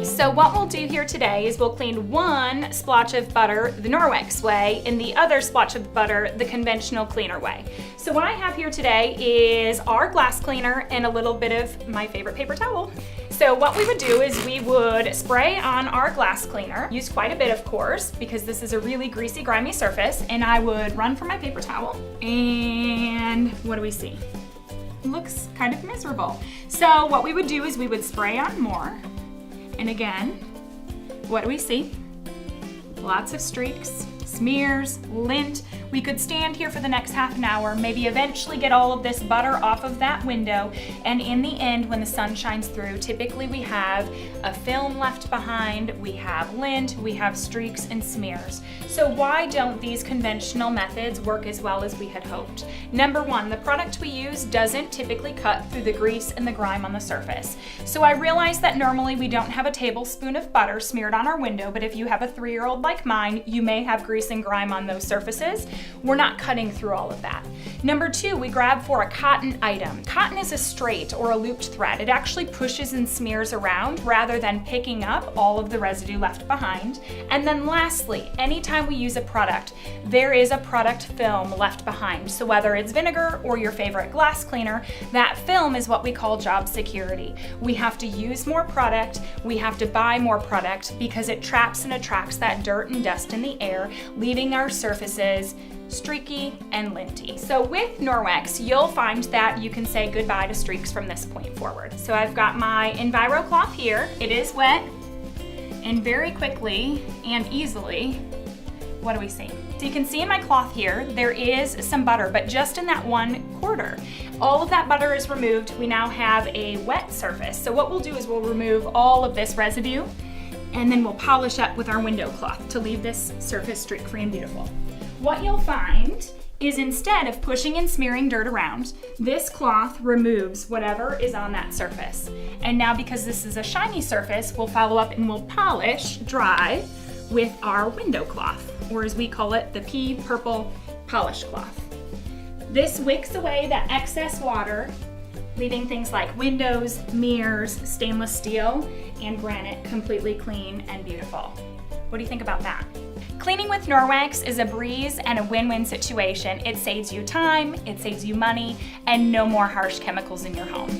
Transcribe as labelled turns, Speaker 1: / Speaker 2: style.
Speaker 1: So what we'll do here today is we'll clean one splotch of butter the Norwex way and the other splotch of butter the conventional cleaner way. So what I have here today is our glass cleaner and a little bit of my favorite paper towel. So what we would do is we would spray on our glass cleaner, use quite a bit of course because this is a really greasy, grimy surface, and I would run for my paper towel, and what do we see? Looks kind of miserable. So what we would do is we would spray on more. And again, what do we see? Lots of streaks, smears, lint. We could stand here for the next half an hour, maybe eventually get all of this butter off of that window, and in the end, when the sun shines through, typically we have a film left behind, we have lint, we have streaks and smears. So why don't these conventional methods work as well as we had hoped? Number one, the product we use doesn't typically cut through the grease and the grime on the surface. So I realize that normally we don't have a tablespoon of butter smeared on our window, but if you have a 3-year-old like mine, you may have grease and grime on those surfaces. We're not cutting through all of that. Number two, we grab for a cotton item. Cotton is a straight or a looped thread. It actually pushes and smears around rather than picking up all of the residue left behind. And then lastly, anytime we use a product, there is a product film left behind. So whether it's vinegar or your favorite glass cleaner, that film is what we call job security. We have to use more product, we have to buy more product because it traps and attracts that dirt and dust in the air, leaving our surfaces streaky and linty. So with Norwex, you'll find that you can say goodbye to streaks from this point forward. So I've got my EnviroCloth here. It is wet, and very quickly and easily, what do we see? So you can see in my cloth here, there is some butter, but just in that 1/4. All of that butter is removed. We now have a wet surface. So what we'll do is we'll remove all of this residue, and then we'll polish up with our window cloth to leave this surface streak-free and beautiful. What you'll find is instead of pushing and smearing dirt around, this cloth removes whatever is on that surface. And now because this is a shiny surface, we'll follow up and we'll polish dry with our window cloth, or as we call it, the pea purple polish cloth. This wicks away that excess water, leaving things like windows, mirrors, stainless steel, and granite completely clean and beautiful. What do you think about that? Cleaning with Norwex is a breeze and a win-win situation. It saves you time, it saves you money, and no more harsh chemicals in your home.